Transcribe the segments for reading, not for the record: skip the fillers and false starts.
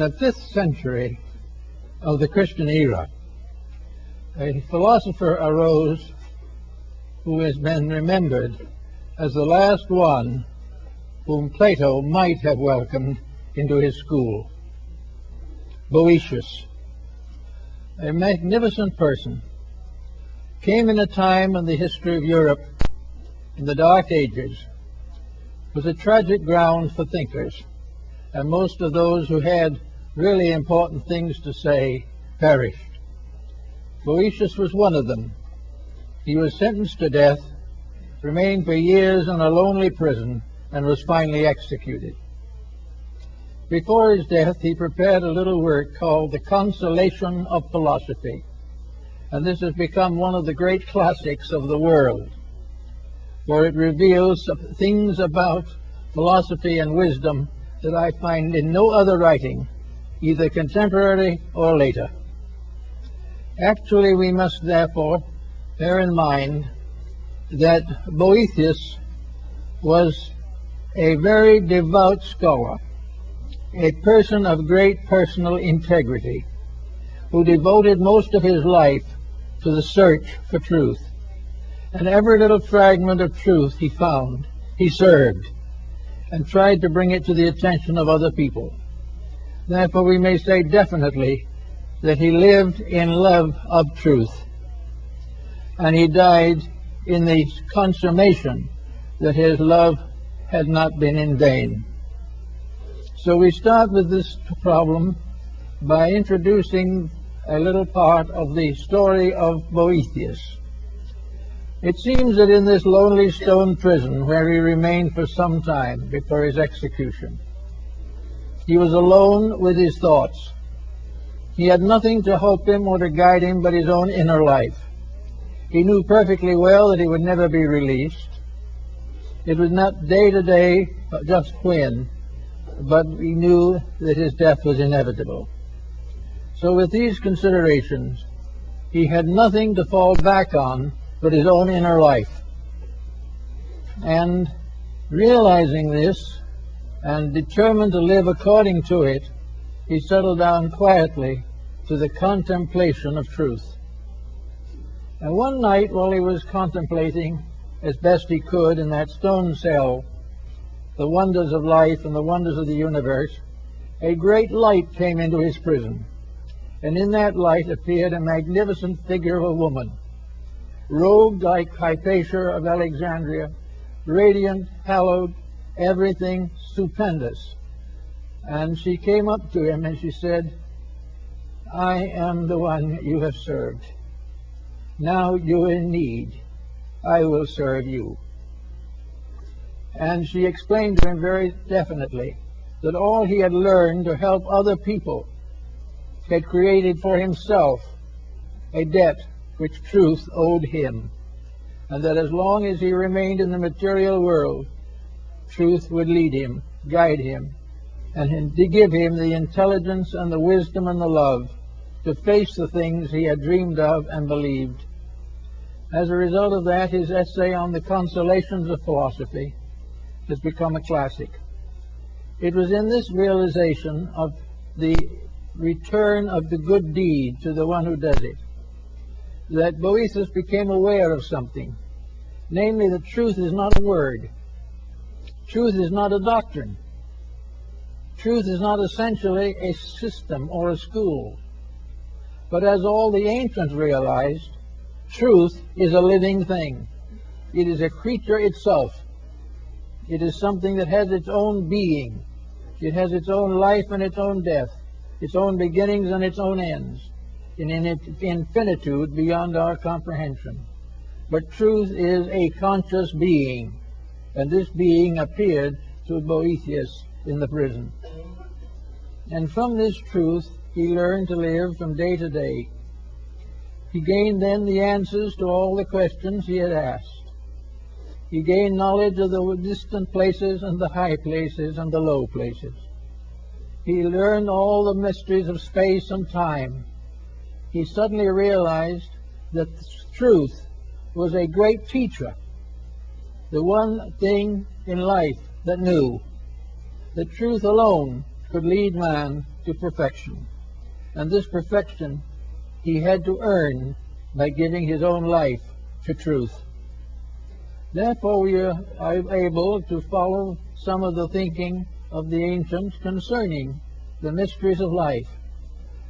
the 5th century of the Christian era, a philosopher arose who has been remembered as the last one whom Plato might have welcomed into his school. Boëtius, a magnificent person, came in a time in the history of Europe in the Dark Ages was a tragic ground for thinkers, and most of those who had really important things to say perished. Boëtius was one of them. He was sentenced to death, remained for years in a lonely prison, and was finally executed. Before his death, he prepared a little work called The Consolation of Philosophy, and this has become one of the great classics of the world, for it reveals things about philosophy and wisdom that I find in no other writing, either contemporary or later. Actually, we must therefore bear in mind that Boëthius was a very devout scholar, a person of great personal integrity, who devoted most of his life to the search for truth. And every little fragment of truth he found, he served and tried to bring it to the attention of other people. Therefore, we may say definitely that he lived in love of truth, and he died in the consummation that his love had not been in vain. So we start with this problem by introducing a little part of the story of Boëthius. It seems that in this lonely stone prison where he remained for some time before his execution, he was alone with his thoughts. He had nothing to help him or to guide him but his own inner life. He knew perfectly well that he would never be released. It was not day to day, just when, but he knew that his death was inevitable. So with these considerations, he had nothing to fall back on but his own inner life. And realizing this and determined to live according to it, he settled down quietly to the contemplation of truth. And one night, while he was contemplating as best he could in that stone cell the wonders of life and the wonders of the universe, a great light came into his prison. And in that light appeared a magnificent figure of a woman, robed like Hypatia of Alexandria, radiant, hallowed, everything stupendous. And she came up to him and she said, "I am the one you have served. Now you're in need. I will serve you." And she explained to him very definitely that all he had learned to help other people had created for himself a debt which truth owed him, and that as long as he remained in the material world, truth would lead him, guide him, and to give him the intelligence and the wisdom and the love to face the things he had dreamed of and believed. As a result of that, his essay on the consolations of philosophy has become a classic. It was in this realization of the return of the good deed to the one who does it that Boëthius became aware of something, namely that truth is not a word. Truth is not a doctrine. Truth is not essentially a system or a school. But as all the ancients realized, truth is a living thing. It is a creature itself. It is something that has its own being. It has its own life and its own death, its own beginnings and its own ends, in an infinitude beyond our comprehension. But truth is a conscious being, and this being appeared to Boëthius in the prison. And from this truth he learned to live from day to day. He gained then the answers to all the questions he had asked. He gained knowledge of the distant places and the high places and the low places. He learned all the mysteries of space and time. He suddenly realized that truth was a great teacher, the one thing in life that knew. That truth alone could lead man to perfection. And this perfection he had to earn by giving his own life to truth. Therefore, we are able to follow some of the thinking of the ancients concerning the mysteries of life.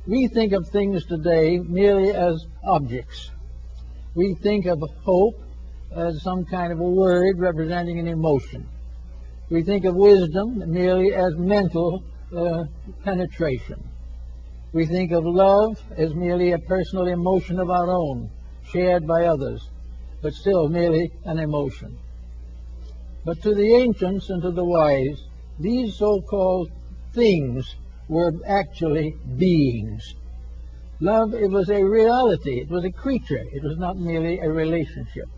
We think of things today merely as objects. We think of hope as some kind of a word representing an emotion. We think of wisdom merely as mental penetration. We think of love as merely a personal emotion of our own, shared by others, but still merely an emotion. But to the ancients and to the wise, these so-called things were actually beings. Love, it was a reality, it was a creature, it was not merely a relationship.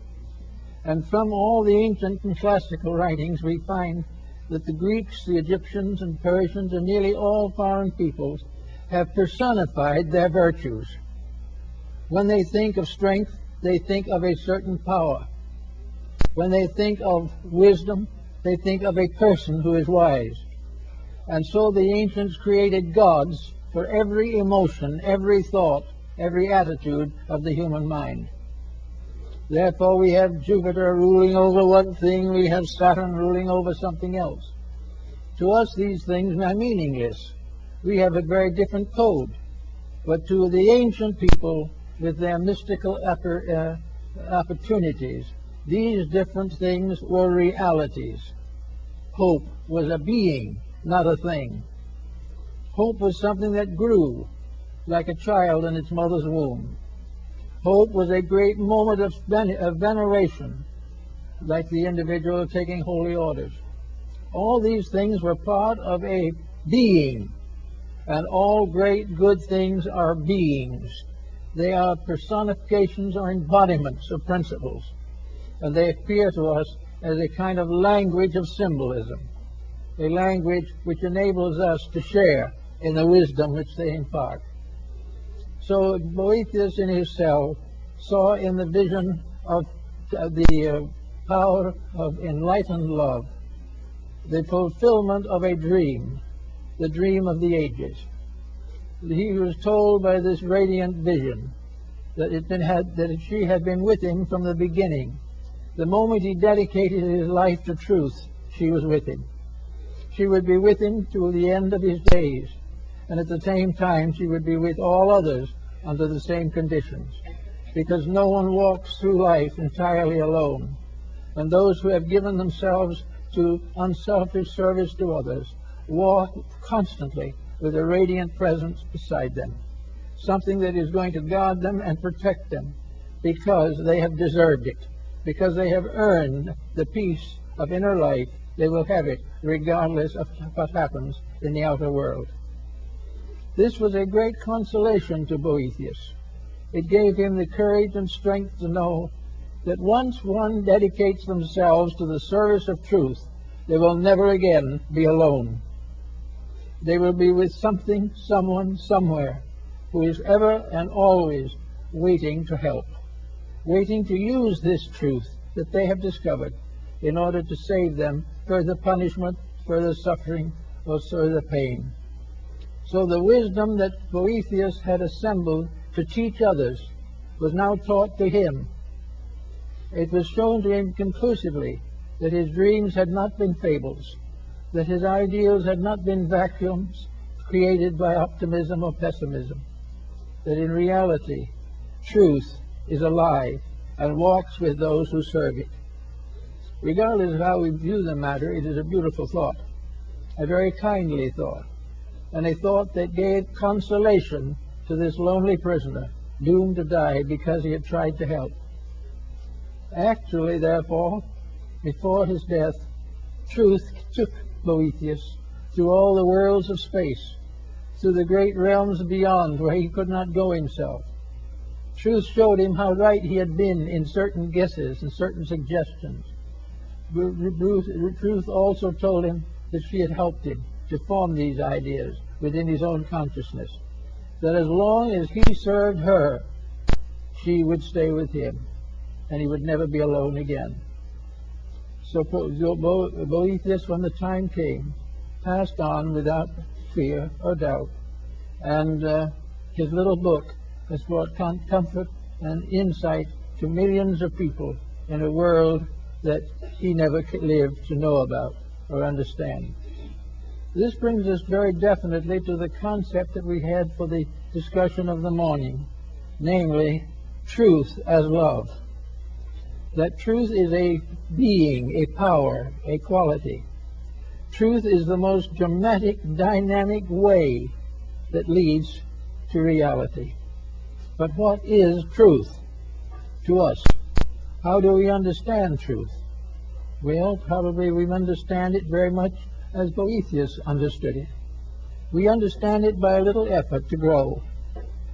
And from all the ancient and classical writings we find that the Greeks, the Egyptians, and Persians, and nearly all foreign peoples have personified their virtues. When they think of strength, they think of a certain power. When they think of wisdom, they think of a person who is wise. And so the ancients created gods for every emotion, every thought, every attitude of the human mind. Therefore we have Jupiter ruling over one thing, we have Saturn ruling over something else. To us these things are meaningless. We have a very different code. But to the ancient people, with their mystical opportunities, these different things were realities. Hope was a being, not a thing. Hope was something that grew like a child in its mother's womb. Hope was a great moment of veneration, like the individual taking holy orders. All these things were part of a being, and all great good things are beings. They are personifications or embodiments of principles, and they appear to us as a kind of language of symbolism, a language which enables us to share in the wisdom which they impart. So Boethius in his cell saw in the vision of the power of enlightened love the fulfillment of a dream, the dream of the ages. He was told by this radiant vision that she had been with him from the beginning. The moment he dedicated his life to truth, she was with him. She would be with him to the end of his days, and at the same time she would be with all others under the same conditions, because no one walks through life entirely alone, and those who have given themselves to unselfish service to others walk constantly with a radiant presence beside them, something that is going to guard them and protect them because they have deserved it, because they have earned the peace of inner life. They will have it regardless of what happens in the outer world. This was a great consolation to Boethius. It gave him the courage and strength to know that once one dedicates themselves to the service of truth, they will never again be alone. They will be with something, someone, somewhere, who is ever and always waiting to help, waiting to use this truth that they have discovered in order to save them further punishment, further suffering, or further pain. So the wisdom that Boethius had assembled to teach others was now taught to him. It was shown to him conclusively that his dreams had not been fables, that his ideals had not been vacuums created by optimism or pessimism, that in reality truth is alive and walks with those who serve it. Regardless of how we view the matter, it is a beautiful thought, a very kindly thought, and a thought that gave consolation to this lonely prisoner doomed to die because he had tried to help. Actually, therefore, before his death, truth took Boethius through all the worlds of space, through the great realms beyond where he could not go himself. Truth showed him how right he had been in certain guesses and certain suggestions. Truth also told him that she had helped him to form these ideas within his own consciousness, that as long as he served her, she would stay with him, and he would never be alone again. So Boethius, when the time came, passed on without fear or doubt. And his little book has brought comfort and insight to millions of people in a world that he never lived to know about or understand. This brings us very definitely to the concept that we had for the discussion of the morning, namely, truth as love. That truth is a being, a power, a quality. Truth is the most dramatic, dynamic way that leads to reality. But what is truth to us? How do we understand truth? Well, probably we understand it very much as Boethius understood it. We understand it by a little effort to grow.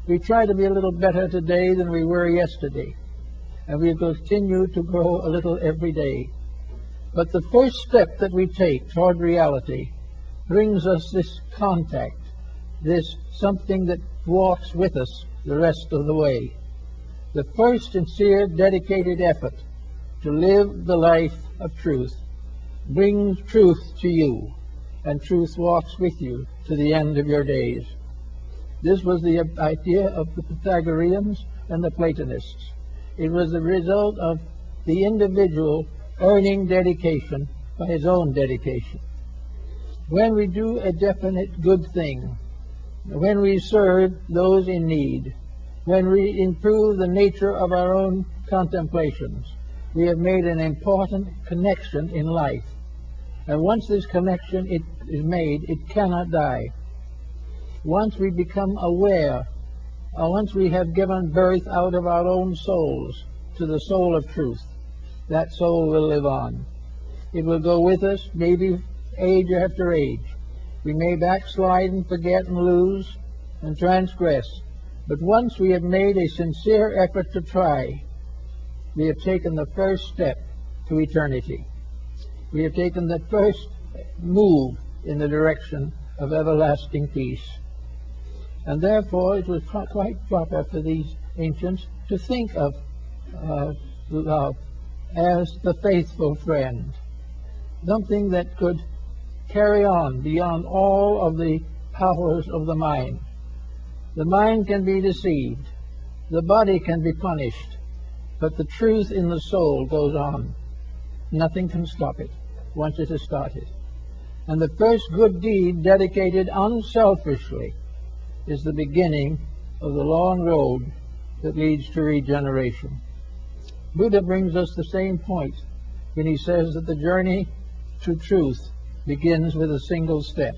We try to be a little better today than we were yesterday, and we continue to grow a little every day. But the first step that we take toward reality brings us this contact, this something that walks with us the rest of the way. The first sincere, dedicated effort to live the life of truth brings truth to you, and truth walks with you to the end of your days. This was the idea of the Pythagoreans and the Platonists. It was the result of the individual earning dedication by his own dedication. When we do a definite good thing, when we serve those in need, when we improve the nature of our own contemplations, we have made an important connection in life. And once this connection is made, it cannot die. Once we become aware, once we have given birth out of our own souls to the soul of truth, that soul will live on. It will go with us, maybe age after age. We may backslide and forget and lose and transgress, but once we have made a sincere effort to try, we have taken the first step to eternity. We have taken the first move in the direction of everlasting peace. And therefore it was quite proper for these ancients to think of love as the faithful friend, something that could carry on beyond all of the powers of the mind. The mind can be deceived, the body can be punished, but the truth in the soul goes on. Nothing can stop it once it has started. And the first good deed dedicated unselfishly is the beginning of the long road that leads to regeneration. Buddha brings us the same point when he says that the journey to truth begins with a single step.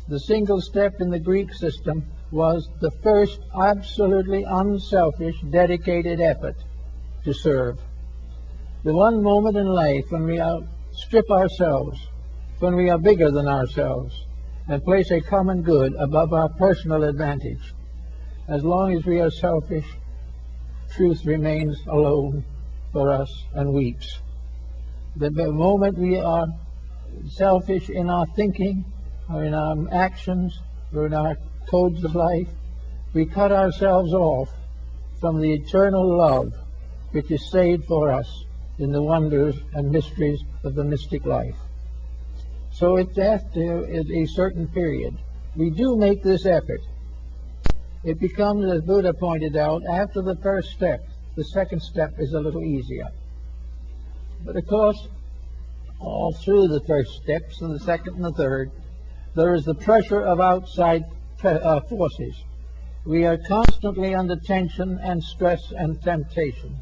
The single step in the Greek system was the first absolutely unselfish, dedicated effort to serve. The one moment in life when we outstrip ourselves, when we are bigger than ourselves, and place a common good above our personal advantage. As long as we are selfish, truth remains alone for us and weeps. The moment we are selfish in our thinking, or in our actions, or in our codes of life, we cut ourselves off from the eternal love which is saved for us in the wonders and mysteries of the mystic life. So it's after a certain period, we do make this effort. It becomes, as Buddha pointed out, after the first step, the second step is a little easier. But of course, all through the first steps and the second and the third, there is the pressure of outside forces. We are constantly under tension and stress and temptation.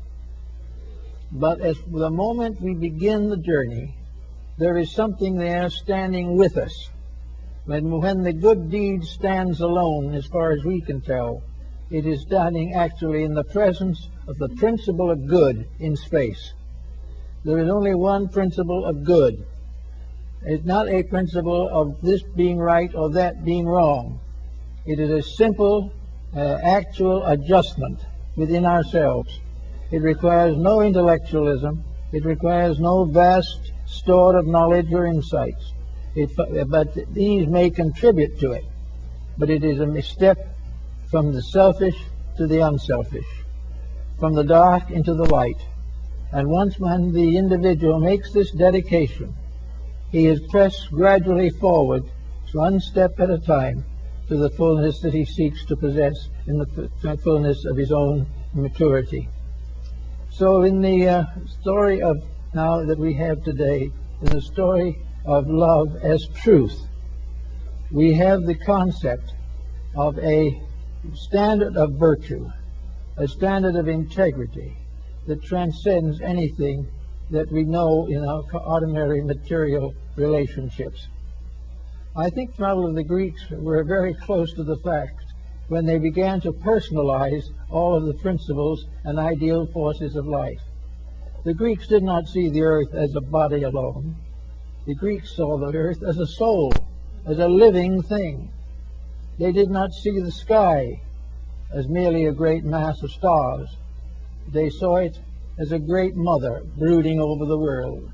But as the moment we begin the journey, there is something there standing with us. When the good deed stands alone, as far as we can tell, it is standing actually in the presence of the principle of good in space. There is only one principle of good. It's not a principle of this being right or that being wrong. It is a simple, actual adjustment within ourselves. It requires no intellectualism. It requires no vast store of knowledge or insights. But these may contribute to it. But it is a step from the selfish to the unselfish, from the dark into the light. And once when the individual makes this dedication, he is pressed gradually forward one step at a time, to the fullness that he seeks to possess in the fullness of his own maturity. So in the story of now that we have today, in the story of love as truth, we have the concept of a standard of virtue, a standard of integrity that transcends anything that we know in our ordinary material relationships. I think probably the Greeks were very close to the fact when they began to personalize all of the principles and ideal forces of life. The Greeks did not see the earth as a body alone. The Greeks saw the earth as a soul, as a living thing. They did not see the sky as merely a great mass of stars. They saw it as a great mother brooding over the world.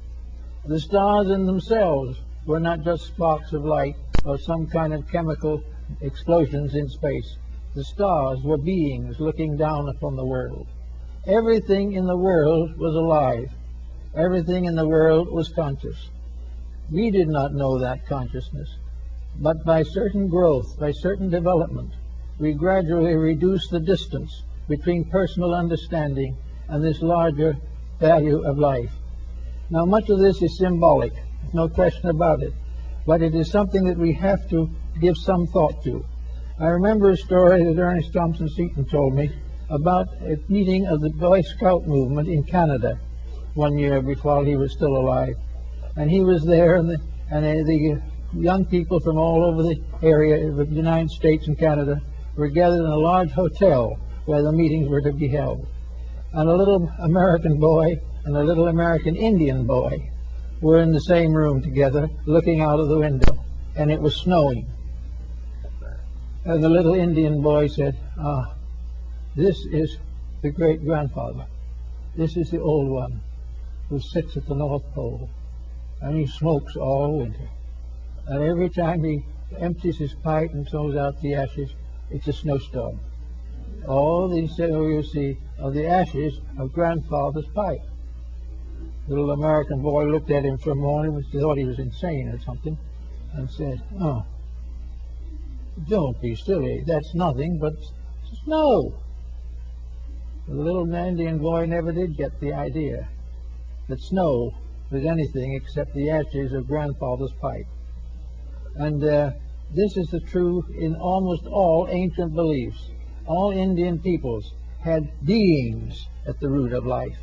The stars in themselves were not just sparks of light or some kind of chemical explosions in space. The stars were beings looking down upon the world. Everything in the world was alive. Everything in the world was conscious. We did not know that consciousness, but by certain growth, by certain development, we gradually reduced the distance between personal understanding and this larger value of life. Now, much of this is symbolic, no question about it, but it is something that we have to give some thought to. I remember a story that Ernest Thompson Seton told me about a meeting of the Boy Scout movement in Canada one year before he was still alive. And he was there, and the young people from all over the area of the United States and Canada were gathered in a large hotel where the meetings were to be held. And a little American boy and a little American Indian boy were in the same room together, looking out of the window, and it was snowing. And the little Indian boy said, this is the great-grandfather. This is the old one who sits at the North Pole, and he smokes all winter. And every time he empties his pipe and throws out the ashes, it's a snowstorm. All these, you see, are the ashes of grandfather's pipe. The little American boy looked at him for a moment and thought he was insane or something, and said, "Oh, don't be silly. That's nothing but snow." The little Indian boy never did get the idea that snow was anything except the ashes of grandfather's pipe. And this is the truth in almost all ancient beliefs. All Indian peoples had beings at the root of life.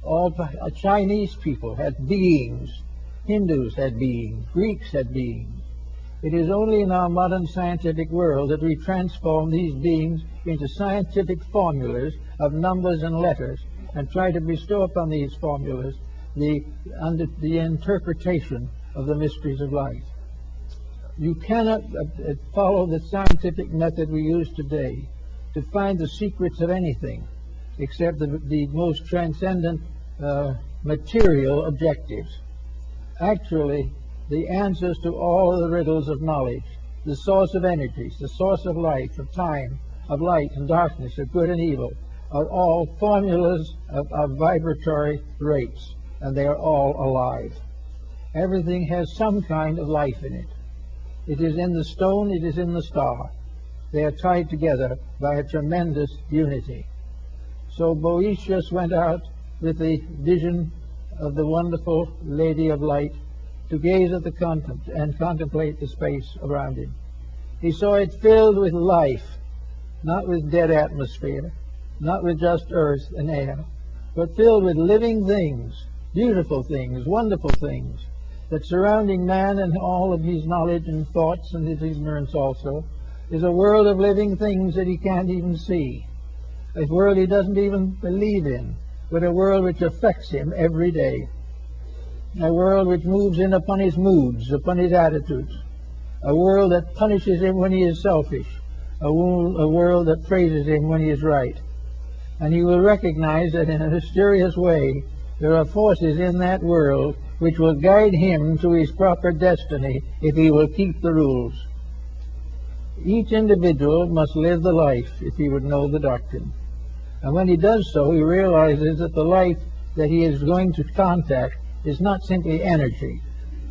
All Chinese people had beings. Hindus had beings. Greeks had beings. It is only in our modern scientific world that we transform these beings into scientific formulas of numbers and letters and try to bestow upon these formulas the interpretation of the mysteries of life. You cannot follow the scientific method we use today to find the secrets of anything except the most transcendent material objectives. Actually, the answers to all the riddles of knowledge, the source of energies, the source of life, of time, of light and darkness, of good and evil, are all formulas of vibratory rates, and they are all alive. Everything has some kind of life in it. It is in the stone, it is in the star. They are tied together by a tremendous unity. So Boëthius went out with the vision of the wonderful Lady of Light to gaze at the contemplate the space around him. He saw it filled with life, not with dead atmosphere, not with just earth and air, but filled with living things, beautiful things, wonderful things, that surrounding man and all of his knowledge and thoughts and his ignorance also is a world of living things that he can't even see, a world he doesn't even believe in, but a world which affects him every day, a world which moves in upon his moods, upon his attitudes, a world that punishes him when he is selfish, a world that praises him when he is right. And he will recognize that in a mysterious way there are forces in that world which will guide him to his proper destiny if he will keep the rules. Each individual must live the life if he would know the doctrine. And when he does so, he realizes that the life that he is going to contact is not simply energy.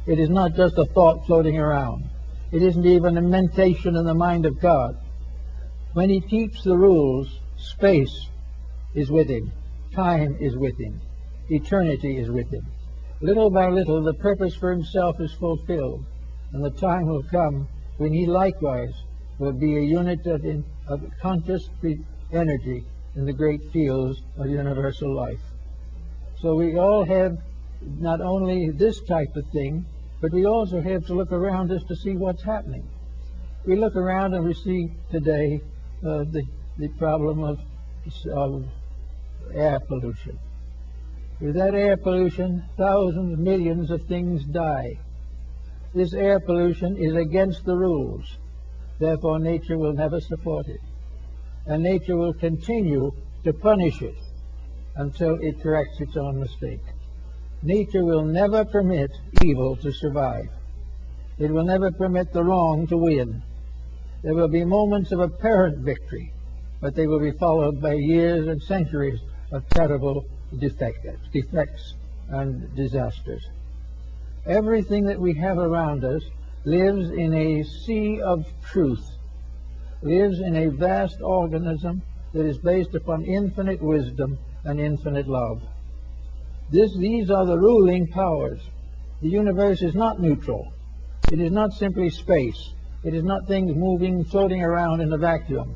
It is not just a thought floating around. It isn't even a mentation in the mind of God. When he keeps the rules, space is with him, time is with him, eternity is with him. Little by little, the purpose for himself is fulfilled, and the time will come when he likewise will be a unit of conscious energy in the great fields of universal life. So we all have not only this type of thing, but we also have to look around us to see what's happening. We look around and we see today the problem of air pollution. With that air pollution, thousands, millions of things die. This air pollution is against the rules. Therefore, nature will never support it. And nature will continue to punish it until it corrects its own mistake. Nature will never permit evil to survive. It will never permit the wrong to win. There will be moments of apparent victory, but they will be followed by years and centuries of terrible defects and disasters. Everything that we have around us lives in a sea of truth, lives in a vast organism that is based upon infinite wisdom and infinite love. These are the ruling powers. The universe is not neutral. It is not simply space. It is not things moving, floating around in a vacuum.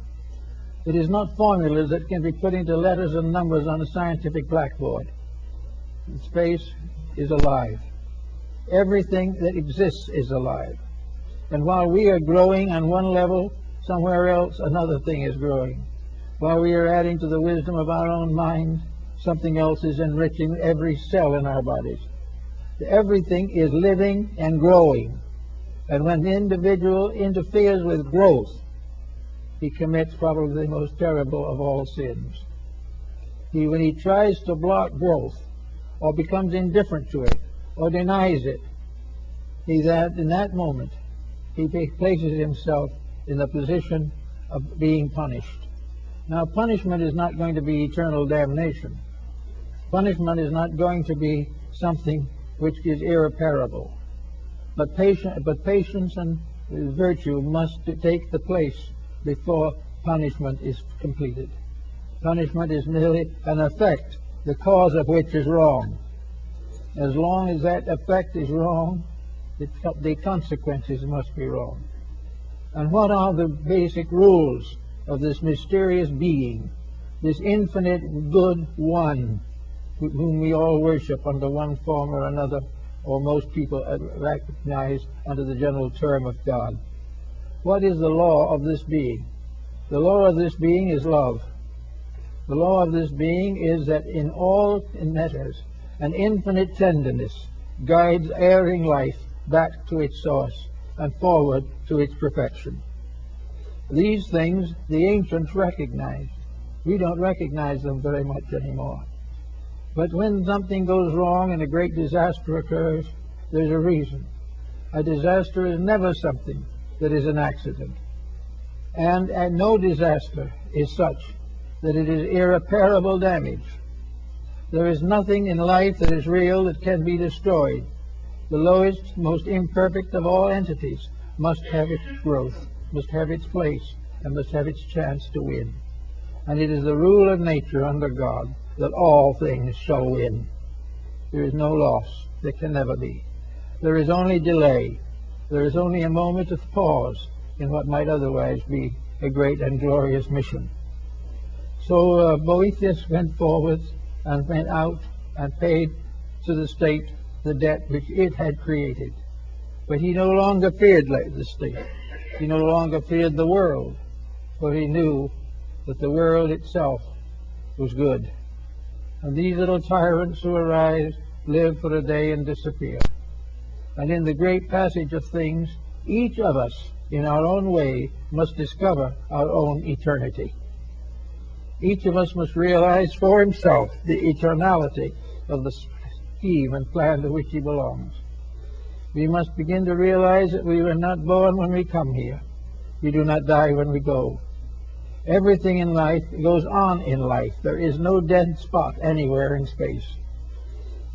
It is not formulas that can be put into letters and numbers on a scientific blackboard. Space is alive. Everything that exists is alive. And while we are growing on one level, somewhere else another thing is growing. While we are adding to the wisdom of our own mind, something else is enriching every cell in our bodies. Everything is living and growing. And when the individual interferes with growth, he commits probably the most terrible of all sins. When he tries to block growth, or becomes indifferent to it, or denies it, in that moment, he places himself in the position of being punished. Now, punishment is not going to be eternal damnation. Punishment is not going to be something which is irreparable. But patience and virtue must take the place before punishment is completed. Punishment is merely an effect, the cause of which is wrong. As long as that effect is wrong, the consequences must be wrong. And what are the basic rules of this mysterious being, this infinite good one, whom we all worship under one form or another, or most people recognize under the general term of God? What is the law of this being? The law of this being is love. The law of this being is that in all matters, an infinite tenderness guides erring life back to its source and forward to its perfection. These things the ancients recognized. We don't recognize them very much anymore. But when something goes wrong and a great disaster occurs, there's a reason. A disaster is never something that is an accident. And no disaster is such that it is irreparable damage. There is nothing in life that is real that can be destroyed. The lowest, most imperfect of all entities must have its growth, must have its place, and must have its chance to win. And it is the rule of nature under God that all things shall win. There is no loss. There can never be. There is only delay. There is only a moment of pause in what might otherwise be a great and glorious mission. So Boethius went forward and went out and paid to the state the debt which it had created. But he no longer feared the state. He no longer feared the world, for he knew that the world itself was good. And these little tyrants who arise live for a day and disappear. And in the great passage of things, each of us, in our own way, must discover our own eternity. Each of us must realize for himself the eternality of the scheme and plan to which he belongs. We must begin to realize that we were not born when we come here. We do not die when we go. Everything in life goes on in life. There is no dead spot anywhere in space.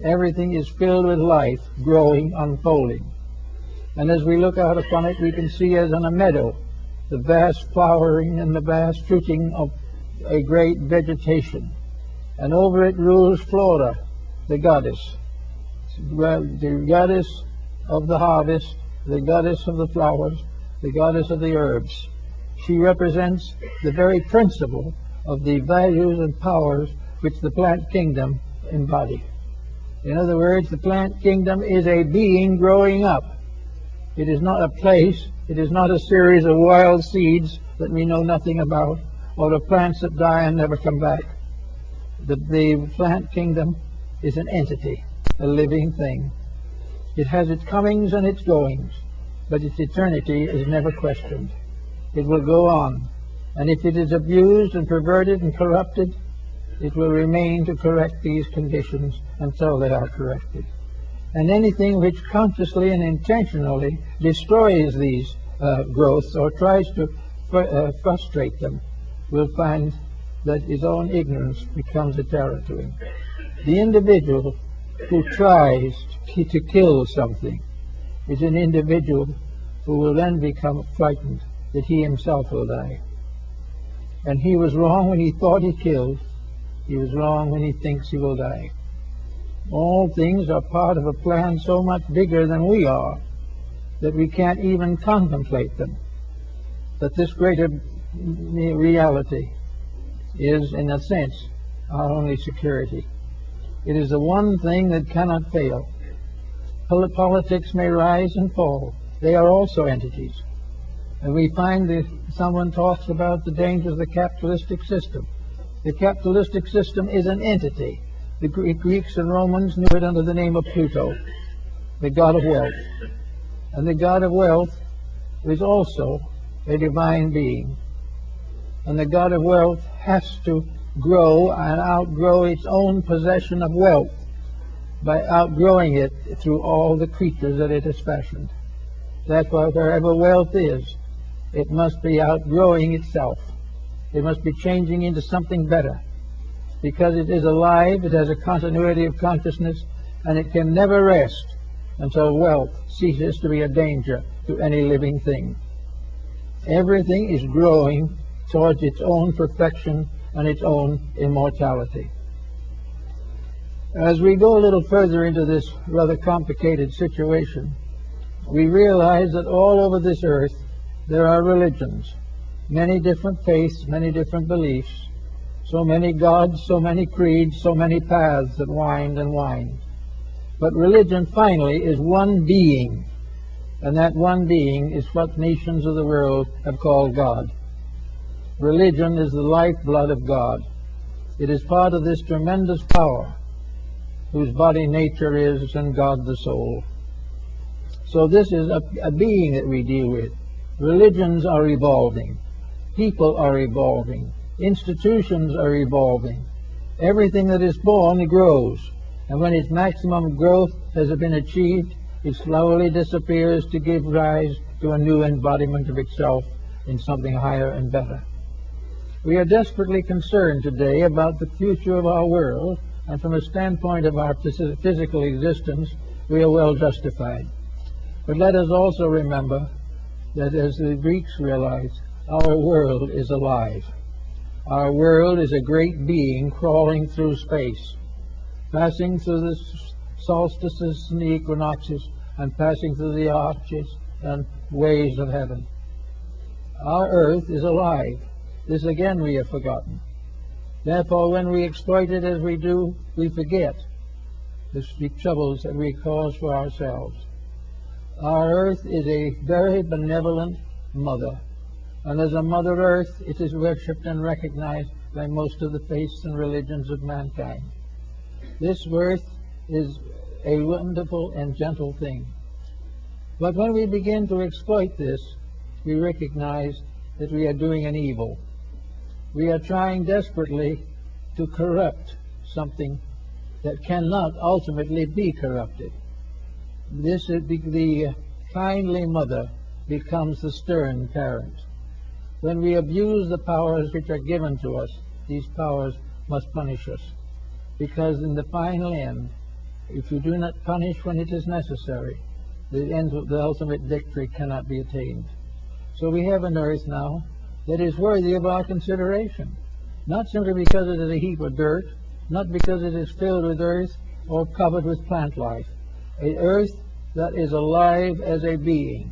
Everything is filled with life, growing, unfolding. And as we look out upon it, we can see as in a meadow the vast flowering and the vast fruiting of a great vegetation. And over it rules Flora, the goddess of the harvest, the goddess of the flowers, the goddess of the herbs. She represents the very principle of the values and powers which the plant kingdom embody. In other words, the plant kingdom is a being growing up. It is not a place, it is not a series of wild seeds that we know nothing about, or of plants that die and never come back. The plant kingdom is an entity, a living thing. It has its comings and its goings, but its eternity is never questioned. It will go on, and if it is abused and perverted and corrupted, it will remain to correct these conditions until they are corrected. And anything which consciously and intentionally destroys these growths or tries to frustrate them will find that his own ignorance becomes a terror to him. The individual who tries to kill something is an individual who will then become frightened that he himself will die. And he was wrong when he thought he killed. He was wrong when he thinks he will die. All things are part of a plan so much bigger than we are that we can't even contemplate them. But this greater reality is, in a sense, our only security. It is the one thing that cannot fail. Politics may rise and fall. They are also entities. And we find that someone talks about the dangers of the capitalistic system. The capitalistic system is an entity. The Greeks and Romans knew it under the name of Pluto, the god of wealth. And the god of wealth is also a divine being. And the god of wealth has to grow and outgrow its own possession of wealth by outgrowing it through all the creatures that it has fashioned. Therefore, wherever wealth is, it must be outgrowing itself. It must be changing into something better. Because it is alive, it has a continuity of consciousness, and it can never rest until wealth ceases to be a danger to any living thing. Everything is growing towards its own perfection and its own immortality. As we go a little further into this rather complicated situation, we realize that all over this earth there are religions, many different faiths, many different beliefs, so many gods, so many creeds, so many paths that wind and wind. But religion finally is one being, and that one being is what nations of the world have called God. Religion is the lifeblood of God. It is part of this tremendous power whose body nature is and God the soul. So this is a being that we deal with. Religions are evolving. People are evolving. Institutions are evolving. Everything that is born grows. And when its maximum growth has been achieved, it slowly disappears to give rise to a new embodiment of itself in something higher and better. We are desperately concerned today about the future of our world, and from a standpoint of our physical existence, we are well justified. But let us also remember that, as the Greeks realized, our world is alive. Our world is a great being crawling through space, passing through the solstices and the equinoxes, and passing through the arches and ways of heaven. Our earth is alive. This again we have forgotten. Therefore, when we exploit it as we do, we forget the troubles that we cause for ourselves. Our earth is a very benevolent mother, and as a Mother Earth, it is worshipped and recognized by most of the faiths and religions of mankind. This earth is a wonderful and gentle thing. But when we begin to exploit this, we recognize that we are doing an evil. We are trying desperately to corrupt something that cannot ultimately be corrupted. This is the kindly mother becomes the stern parent. When we abuse the powers which are given to us, these powers must punish us. Because in the final end, if you do not punish when it is necessary, the ultimate victory cannot be attained. So we have an earth now that is worthy of our consideration, not simply because it is a heap of dirt, not because it is filled with earth or covered with plant life. An earth that is alive as a being,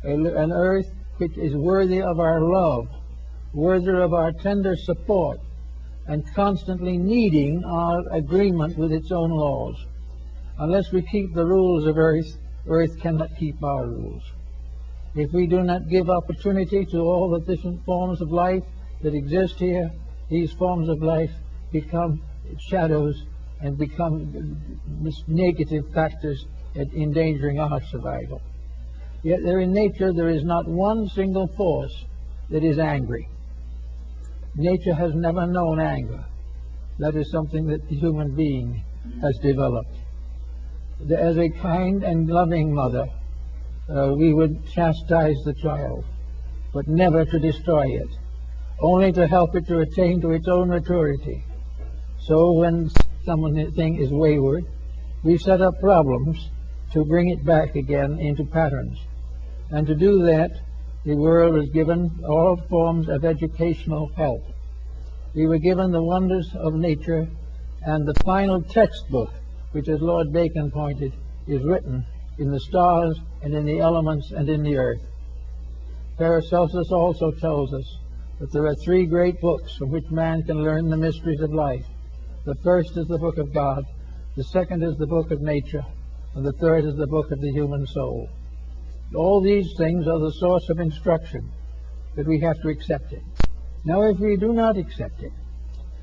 an earth which is worthy of our love, worthy of our tender support, and constantly needing our agreement with its own laws. Unless we keep the rules of earth, earth cannot keep our rules. If we do not give opportunity to all the different forms of life that exist here, these forms of life become shadows and become negative factors at endangering our survival. Yet there in nature there is not one single force that is angry. Nature has never known anger. That is something that the human being has developed. As a kind and loving mother, we would chastise the child, but never to destroy it, only to help it to attain to its own maturity. So when something is wayward, we set up problems to bring it back again into patterns. And to do that, the world is given all forms of educational help. We were given the wonders of nature, and the final textbook, which, as Lord Bacon pointed, is written in the stars and in the elements and in the earth. Paracelsus also tells us that there are three great books from which man can learn the mysteries of life. The first is the book of God, the second is the book of nature, and the third is the book of the human soul. All these things are the source of instruction, but we have to accept it. Now, if we do not accept it,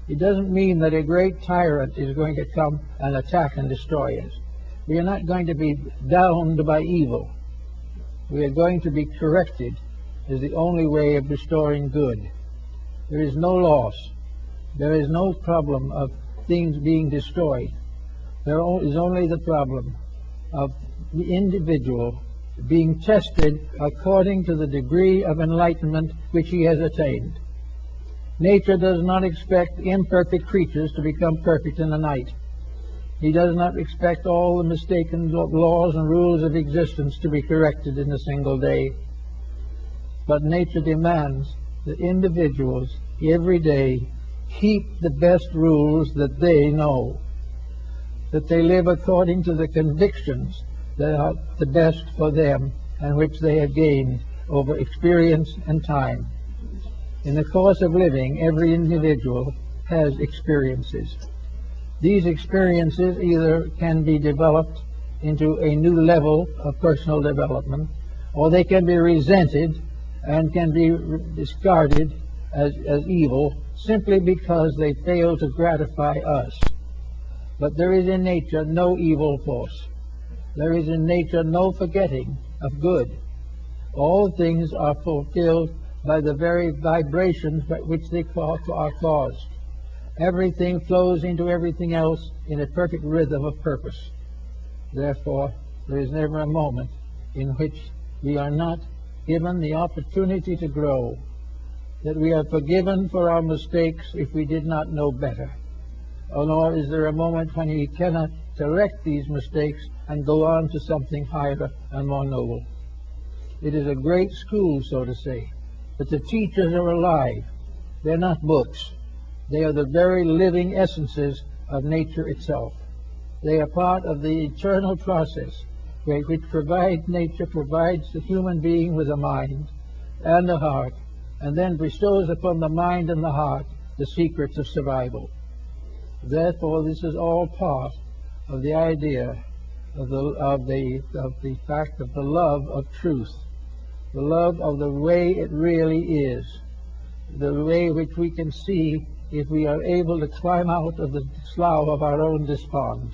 it doesn't mean that a great tyrant is going to come and attack and destroy us. We are not going to be downed by evil. We are going to be corrected as the only way of restoring good. There is no loss. There is no problem of things being destroyed. There is only the problem of the individual being tested according to the degree of enlightenment which he has attained. Nature does not expect imperfect creatures to become perfect in a night. He does not expect all the mistaken laws and rules of existence to be corrected in a single day. But nature demands that individuals every day keep the best rules that they know, that they live according to the convictions that are the best for them and which they have gained over experience and time. In the course of living, every individual has experiences. These experiences either can be developed into a new level of personal development, or they can be resented and can be discarded as evil simply because they fail to gratify us. But there is in nature no evil force. There is in nature no forgetting of good. All things are fulfilled by the very vibrations by which they are caused. Everything flows into everything else in a perfect rhythm of purpose. Therefore, there is never a moment in which we are not given the opportunity to grow, that we are forgiven for our mistakes if we did not know better. Nor is there a moment when we cannot correct these mistakes and go on to something higher and more noble. It is a great school, so to say, but the teachers are alive. They're not books. They are the very living essences of nature itself. They are part of the eternal process which nature provides the human being with a mind and a heart, and then bestows upon the mind and the heart the secrets of survival. Therefore, this is all part of the idea of the fact of the love of truth, the love of the way it really is, the way which we can see if we are able to climb out of the slough of our own despond,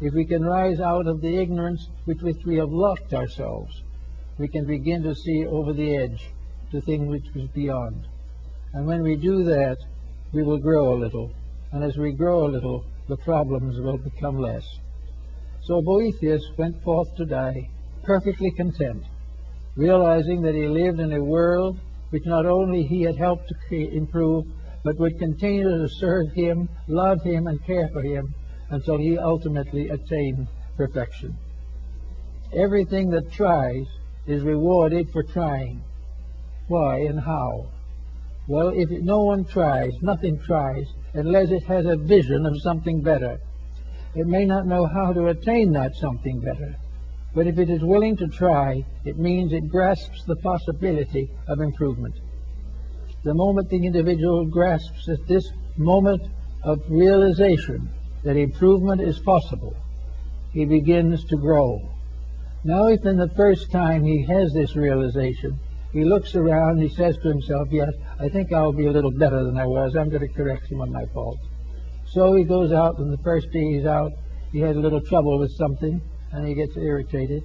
if we can rise out of the ignorance with which we have locked ourselves, we can begin to see over the edge to things which is beyond. And when we do that, we will grow a little. And as we grow a little, the problems will become less. So Boethius went forth to die perfectly content, realizing that he lived in a world which not only he had helped to improve, but would continue to serve him, love him, and care for him until he ultimately attained perfection. Everything that tries is rewarded for trying. Why and how? Well, if no one tries, nothing tries, unless it has a vision of something better. It may not know how to attain that something better, but if it is willing to try, it means it grasps the possibility of improvement. The moment the individual grasps at this moment of realization that improvement is possible, he begins to grow. Now, if in the first time he has this realization, he looks around, he says to himself, yes, I think I'll be a little better than I was. I'm going to correct some of my faults. So he goes out, and the first day he's out, he has a little trouble with something, and he gets irritated.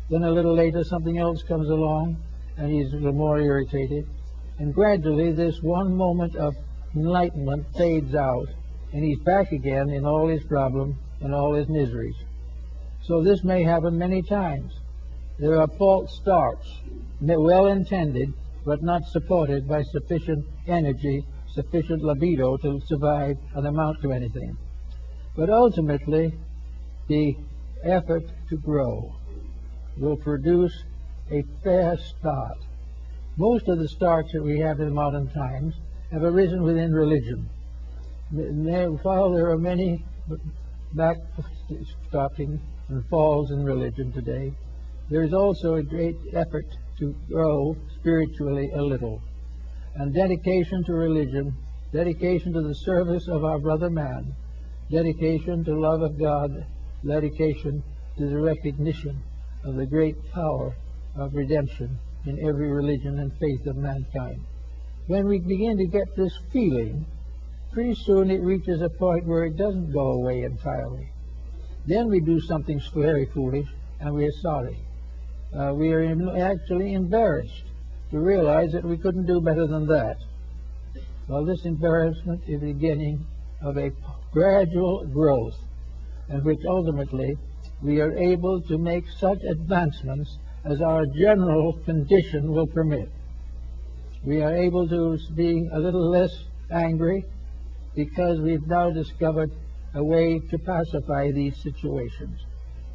Then a little later, something else comes along, and he's a little more irritated. And gradually, this one moment of enlightenment fades out, and he's back again in all his problems and all his miseries. So this may happen many times. There are false starts, well intended, but not supported by sufficient energy, sufficient libido to survive and amount to anything. But ultimately, the effort to grow will produce a fair start. Most of the starts that we have in modern times have arisen within religion. While there are many backstopping and falls in religion today, there is also a great effort to grow spiritually a little. And dedication to religion, dedication to the service of our brother man, dedication to love of God, dedication to the recognition of the great power of redemption in every religion and faith of mankind. When we begin to get this feeling, pretty soon it reaches a point where it doesn't go away entirely. Then we do something very foolish, and we are sorry. We are actually embarrassed to realize that we couldn't do better than that. Well, this embarrassment is the beginning of a gradual growth, in which ultimately we are able to make such advancements as our general condition will permit. We are able to be a little less angry because we've now discovered a way to pacify these situations.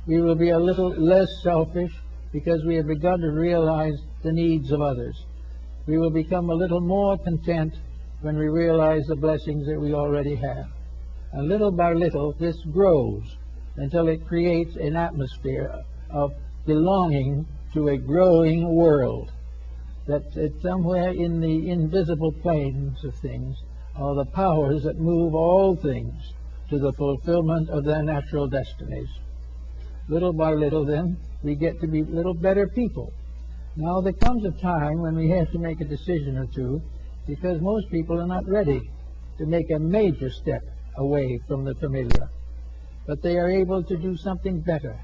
We will be a little less selfish because we have begun to realize the needs of others. We will become a little more content when we realize the blessings that we already have. And little by little, this grows until it creates an atmosphere of belonging to a growing world. That somewhere in the invisible planes of things are the powers that move all things to the fulfillment of their natural destinies. Little by little, then, we get to be little better people. Now, there comes a time when we have to make a decision or two, because most people are not ready to make a major step away from the familiar. But they are able to do something better.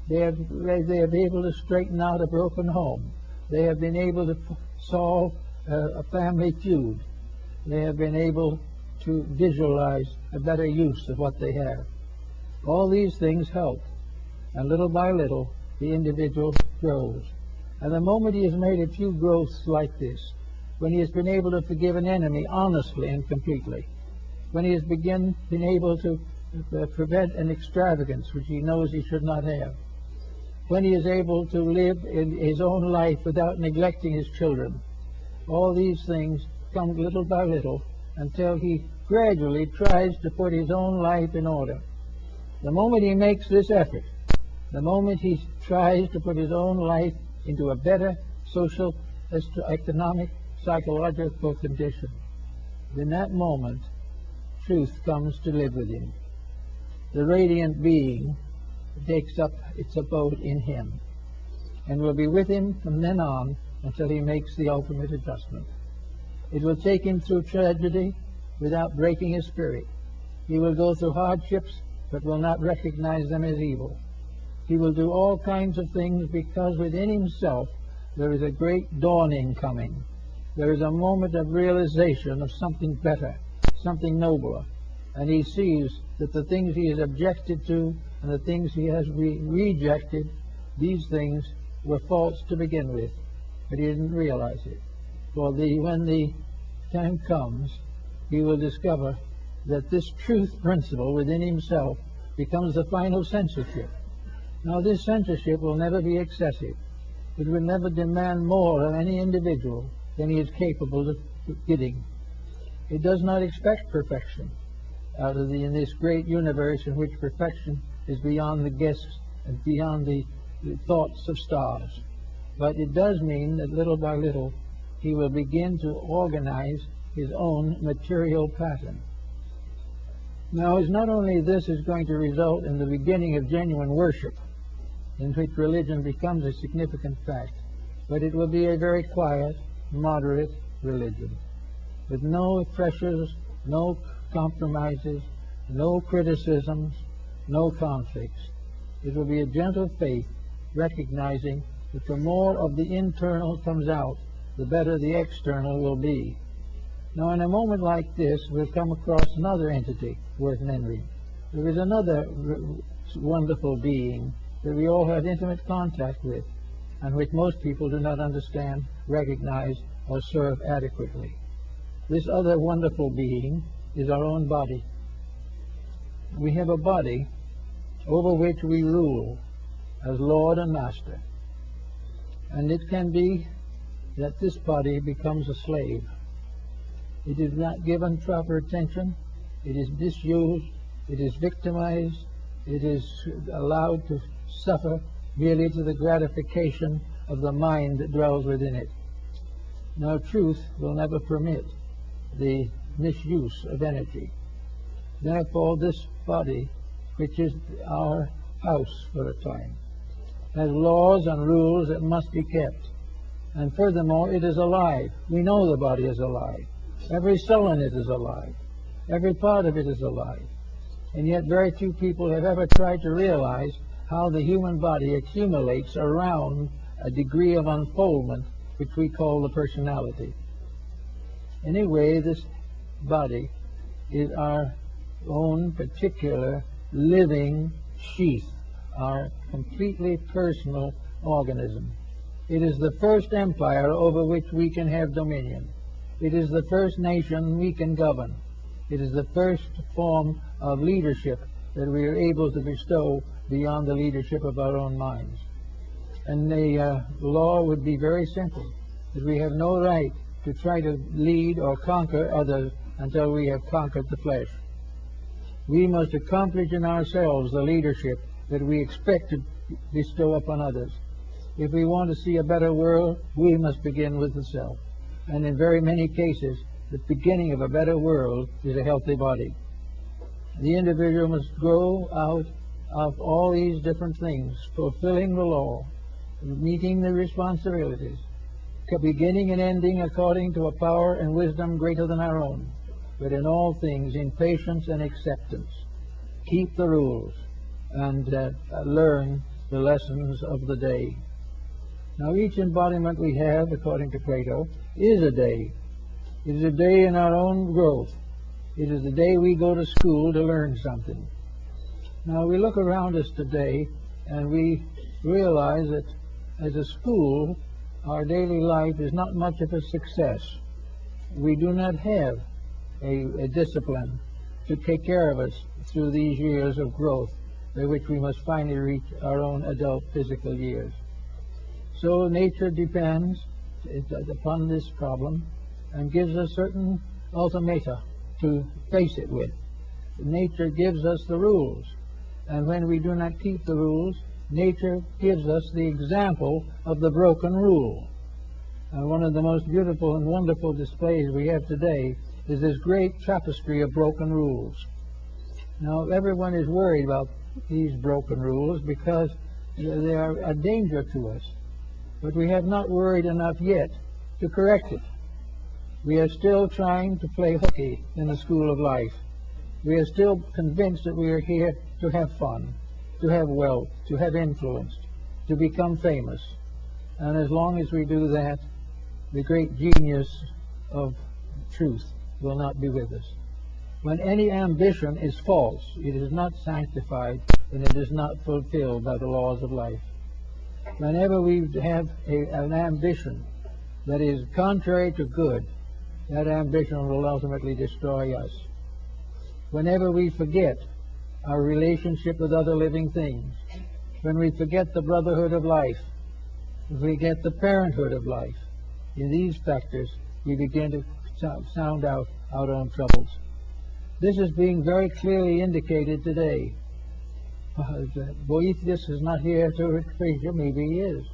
They have been able to straighten out a broken home. They have been able to solve a family feud. They have been able to visualize a better use of what they have. All these things help. And little by little, the individual grows. And the moment he has made a few growths like this, when he has been able to forgive an enemy honestly and completely, when he has been able to prevent an extravagance which he knows he should not have, when he is able to live in his own life without neglecting his children, all these things come little by little until he gradually tries to put his own life in order. The moment he makes this effort, the moment he tries to put his own life into a better social, economic, psychological condition, in that moment, truth comes to live with him. The radiant being takes up its abode in him and will be with him from then on until he makes the ultimate adjustment. It will take him through tragedy without breaking his spirit. He will go through hardships but will not recognize them as evil. He will do all kinds of things because within himself there is a great dawning coming. There is a moment of realization of something better, something nobler, and he sees that the things he has objected to and the things he has rejected, these things were false to begin with, but he didn't realize it. For when the time comes, he will discover that this truth principle within himself becomes the final censorship. Now, this censorship will never be excessive. It will never demand more of any individual than he is capable of giving. It does not expect perfection in this great universe in which perfection is beyond the guesses and beyond the thoughts of stars. But it does mean that little by little he will begin to organize his own material pattern. Now, it's not only this is going to result in the beginning of genuine worship, in which religion becomes a significant fact, but it will be a very quiet, moderate religion, with no pressures, no compromises, no criticisms, no conflicts. It will be a gentle faith, recognizing that the more of the internal comes out, the better the external will be. Now, in a moment like this, we'll come across another entity worth mentioning. There is another wonderful being that we all have intimate contact with, and which most people do not understand, recognize, or serve adequately. This other wonderful being is our own body. We have a body over which we rule as Lord and Master. And it can be that this body becomes a slave. It is not given proper attention. It is misused. It is victimized. It is allowed to suffer merely to the gratification of the mind that dwells within it. Now, truth will never permit the misuse of energy. Therefore, this body, which is our house for a time, has laws and rules that must be kept. And furthermore, it is alive. We know the body is alive. Every cell in it is alive. Every part of it is alive. And yet very few people have ever tried to realize how the human body accumulates around a degree of unfoldment which we call the personality. Anyway, this body is our own particular living sheath, our completely personal organism. It is the first empire over which we can have dominion. It is the first nation we can govern. It is the first form of leadership that we are able to bestow beyond the leadership of our own minds. And the law would be very simple, that we have no right to try to lead or conquer others until we have conquered the flesh. We must accomplish in ourselves the leadership that we expect to bestow upon others. If we want to see a better world, we must begin with the self. And in very many cases, the beginning of a better world is a healthy body. The individual must grow out of all these different things, fulfilling the law, meeting the responsibilities, beginning and ending according to a power and wisdom greater than our own, but in all things in patience and acceptance. Keep the rules and learn the lessons of the day. Now, each embodiment we have, according to Plato, is a day. It is a day in our own growth. It is the day we go to school to learn something. Now, we look around us today and we realize that as a school, our daily life is not much of a success. We do not have a discipline to take care of us through these years of growth by which we must finally reach our own adult physical years. So nature depends upon this problem and gives us certain ultimata to face it with. Nature gives us the rules, and when we do not keep the rules, nature gives us the example of the broken rule. One of the most beautiful and wonderful displays we have today is this great tapestry of broken rules. Now, everyone is worried about these broken rules because they are a danger to us. But we have not worried enough yet to correct it. We are still trying to play hooky in the school of life. We are still convinced that we are here to have fun, to have wealth, to have influence, to become famous. And as long as we do that, the great genius of truth will not be with us. When any ambition is false, it is not sanctified, and it is not fulfilled by the laws of life. Whenever we have an ambition that is contrary to good, that ambition will ultimately destroy us. Whenever we forget our relationship with other living things, when we forget the brotherhood of life, if we get the parenthood of life, in these factors we begin to sound out our own troubles. This is being very clearly indicated today. Boethius is not here to preach, maybe he is,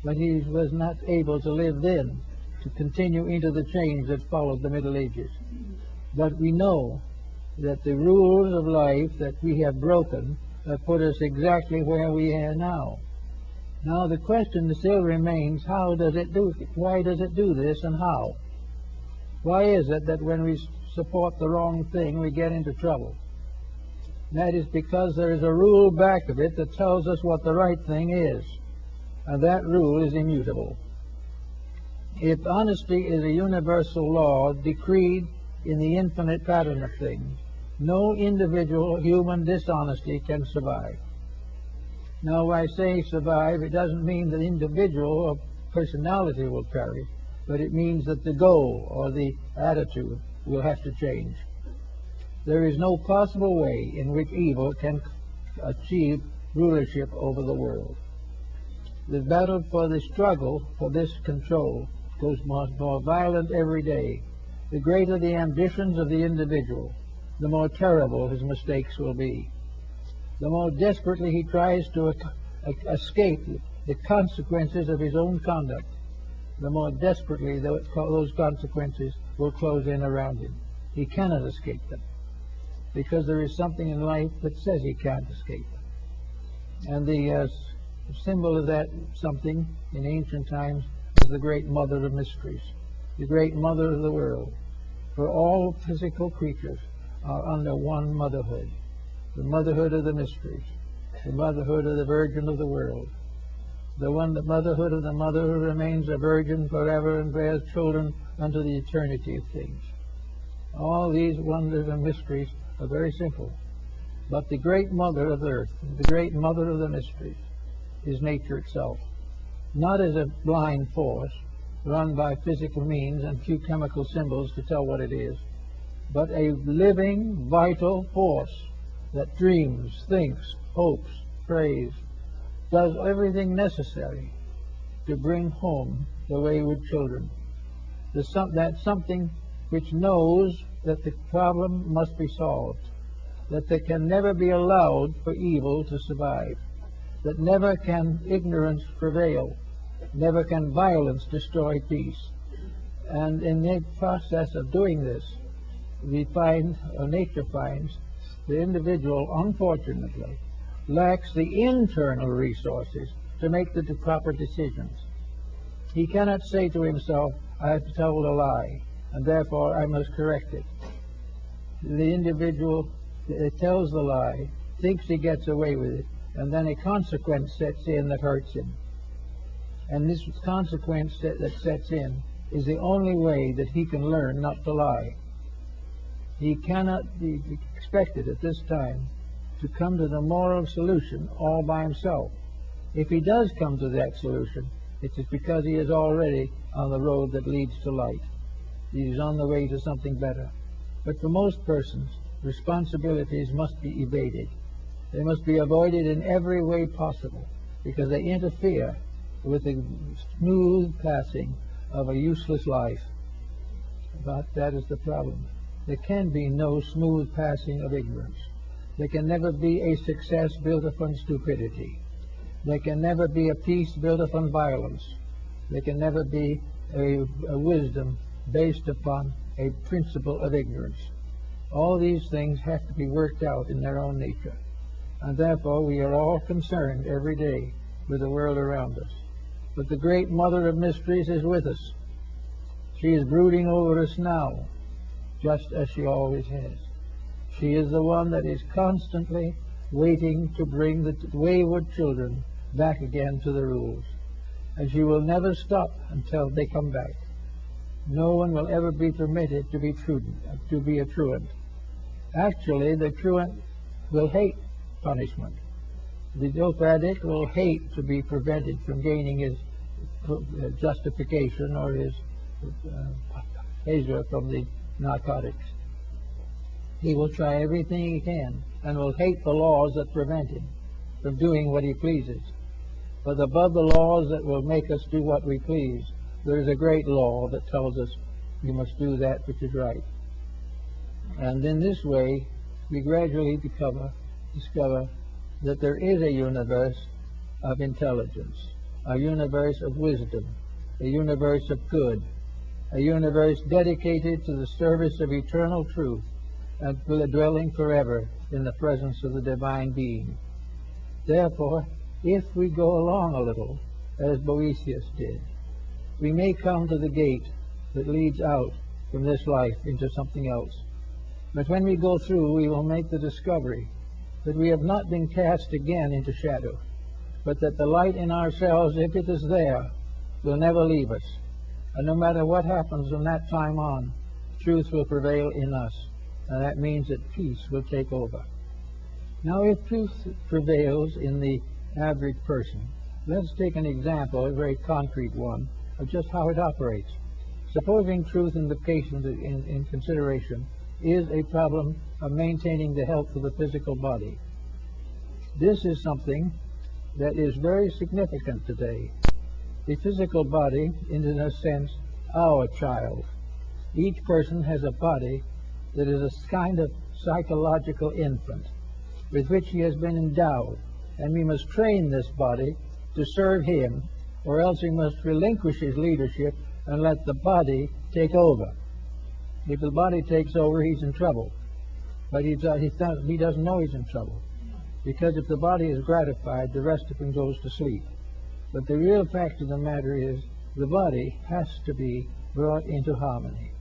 but he was not able to live then, to continue into the change that followed the Middle Ages. But we know that the rules of life that we have broken have put us exactly where we are now. Now the question still remains, how does it do it? Why does it do this, and how? Why is it that when we support the wrong thing we get into trouble? And that is because there is a rule back of it that tells us what the right thing is, and that rule is immutable. If honesty is a universal law decreed in the infinite pattern of things, no individual human dishonesty can survive. Now, when I say survive, it doesn't mean that individual or personality will perish, but it means that the goal or the attitude will have to change. There is no possible way in which evil can achieve rulership over the world. The battle for the struggle for this control grows more violent every day. The greater the ambitions of the individual, the more terrible his mistakes will be. The more desperately he tries to escape the consequences of his own conduct, the more desperately those consequences will close in around him. He cannot escape them, because there is something in life that says he can't escape them. And the symbol of that something in ancient times is the great mother of mysteries, the great mother of the world. For all physical creatures are under one motherhood, the motherhood of the mysteries, the motherhood of the Virgin of the world, the motherhood of the mother who remains a virgin forever and bears children unto the eternity of things. All these wonders and mysteries are very simple, but the great mother of earth, the great mother of the mysteries, is nature itself, not as a blind force run by physical means and few chemical symbols to tell what it is, but a living, vital force that dreams, thinks, hopes, prays, does everything necessary to bring home the wayward children. That something which knows that the problem must be solved, that there can never be allowed for evil to survive, that never can ignorance prevail, never can violence destroy peace. And in the process of doing this, we find, or nature finds, the individual, unfortunately, lacks the internal resources to make the proper decisions. He cannot say to himself, I have told a lie, and therefore I must correct it. The individual tells the lie, thinks he gets away with it, and then a consequence sets in that hurts him. And this consequence that sets in is the only way that he can learn not to lie. He cannot be expected at this time to come to the moral solution all by himself. If he does come to that solution, it is because he is already on the road that leads to light. He is on the way to something better. But for most persons, responsibilities must be evaded. They must be avoided in every way possible, because they interfere with the smooth passing of a useless life. But that is the problem. There can be no smooth passing of ignorance. There can never be a success built upon stupidity. There can never be a peace built upon violence. There can never be a wisdom based upon a principle of ignorance. All these things have to be worked out in their own nature. And therefore we are all concerned every day with the world around us. But the great mother of mysteries is with us. She is brooding over us now, just as she always has. She is the one that is constantly waiting to bring the wayward children back again to the rules. And she will never stop until they come back. No one will ever be permitted to be a truant. Actually, the truant will hate punishment. The dope addict will hate to be prevented from gaining his justification or his pleasure from the narcotics. He will try everything he can and will hate the laws that prevent him. from doing what he pleases. But above the laws that will make us do what we please, there is a great law that tells us we must do that which is right. And in this way, we gradually discover that there is a universe of intelligence, a universe of wisdom, a universe of good, a universe dedicated to the service of eternal truth and dwelling forever in the presence of the divine being. Therefore, if we go along a little, as Boethius did, we may come to the gate that leads out from this life into something else. But when we go through, we will make the discovery that we have not been cast again into shadow, but that the light in ourselves, if it is there, will never leave us. And no matter what happens from that time on, truth will prevail in us, and that means that peace will take over. Now, if truth prevails in the average person, let's take an example, a very concrete one, of just how it operates. Supposing truth in the case in consideration is a problem of maintaining the health of the physical body. This is something that is very significant today. The physical body is, in a sense, our child. Each person has a body that is a kind of psychological infant with which he has been endowed, and we must train this body to serve him, or else he must relinquish his leadership and let the body take over. If the body takes over, he's in trouble. But he doesn't know he's in trouble, because if the body is gratified, the rest of him goes to sleep. But the real fact of the matter is the body has to be brought into harmony.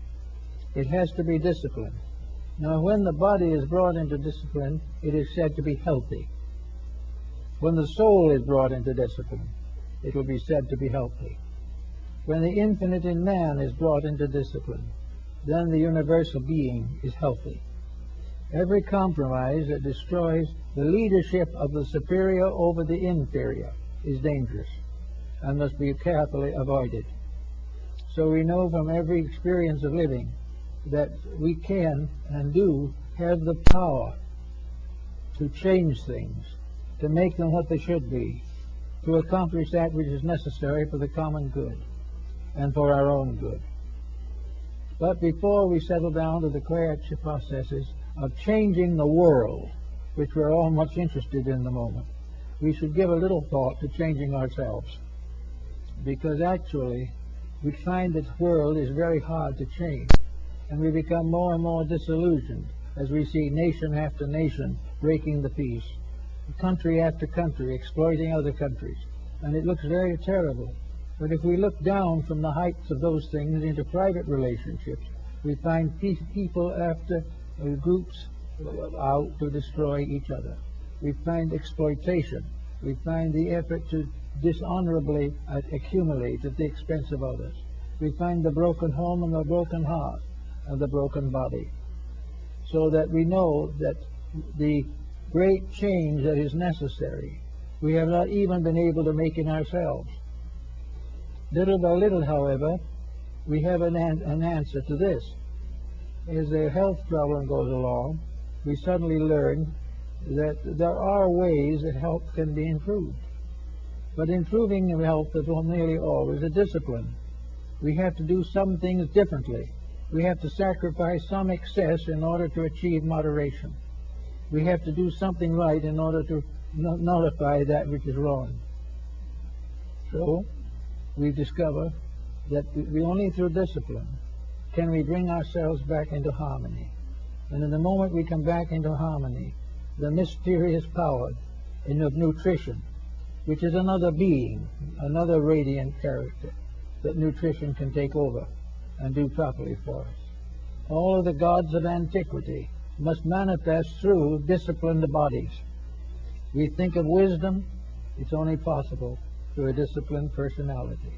It has to be disciplined. Now, when the body is brought into discipline, it is said to be healthy. When the soul is brought into discipline, it will be said to be healthy. When the infinite in man is brought into discipline, then the universal being is healthy. Every compromise that destroys the leadership of the superior over the inferior is dangerous and must be carefully avoided. So we know from every experience of living that we can and do have the power to change things, to make them what they should be, to accomplish that which is necessary for the common good and for our own good. But before we settle down to the creative processes of changing the world, which we're all much interested in the moment, we should give a little thought to changing ourselves. Because actually, we find that the world is very hard to change, and we become more and more disillusioned as we see nation after nation breaking the peace, country after country exploiting other countries, and it looks very terrible. But if we look down from the heights of those things into private relationships, we find people after groups out to destroy each other. We find exploitation. We find the effort to dishonorably accumulate at the expense of others. We find the broken home and the broken heart and the broken body. So that we know that the great change that is necessary, we have not even been able to make in ourselves. Little by little, however, we have an answer to this. As the health problem goes along, we suddenly learn that there are ways that health can be improved. But improving health is nearly always a discipline. We have to do some things differently. We have to sacrifice some excess in order to achieve moderation. We have to do something right in order to nullify that which is wrong. So, we discover that we only through discipline can we bring ourselves back into harmony. And in the moment we come back into harmony, the mysterious power of nutrition, which is another being, another radiant character, that nutrition can take over and do properly for us. All of the gods of antiquity must manifest through disciplined bodies. We think of wisdom, it's only possible through a disciplined personality.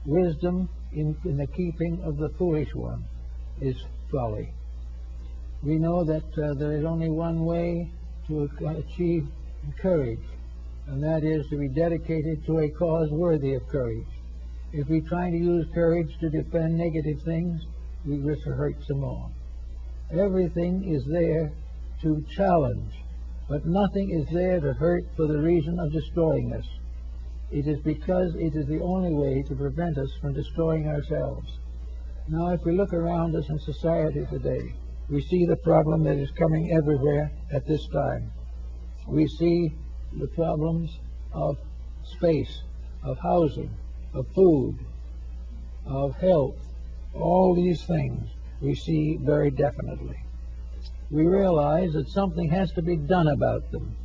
Wisdom in the keeping of the foolish one is folly. We know that there is only one way to achieve courage, and that is to be dedicated to a cause worthy of courage. If we try to use courage to defend negative things, we risk to hurt some more. Everything is there to challenge but nothing is there to hurt for the reason of destroying us. It is because it is the only way to prevent us from destroying ourselves. Now, if we look around us in society today, we see the problem that is coming everywhere at this time. We see the problems of space, of housing, of food, of health. All these things we see very definitely. We realize that something has to be done about them.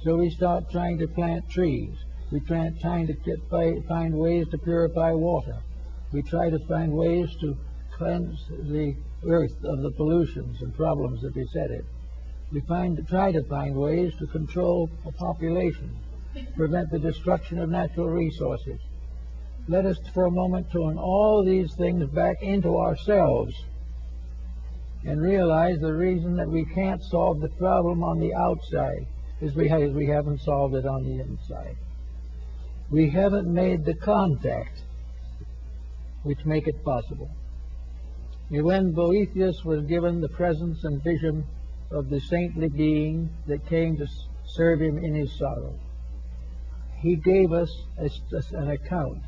So we start trying to plant trees. We trying to find ways to purify water. We try to find ways to cleanse the earth of the pollutions and problems that beset it. We try to find ways to control the population, prevent the destruction of natural resources. Let us for a moment turn all these things back into ourselves and realize the reason that we can't solve the problem on the outside is because we haven't solved it on the inside. We haven't made the contact which make it possible. When Boethius was given the presence and vision of the saintly being that came to serve him in his sorrow, he gave us an account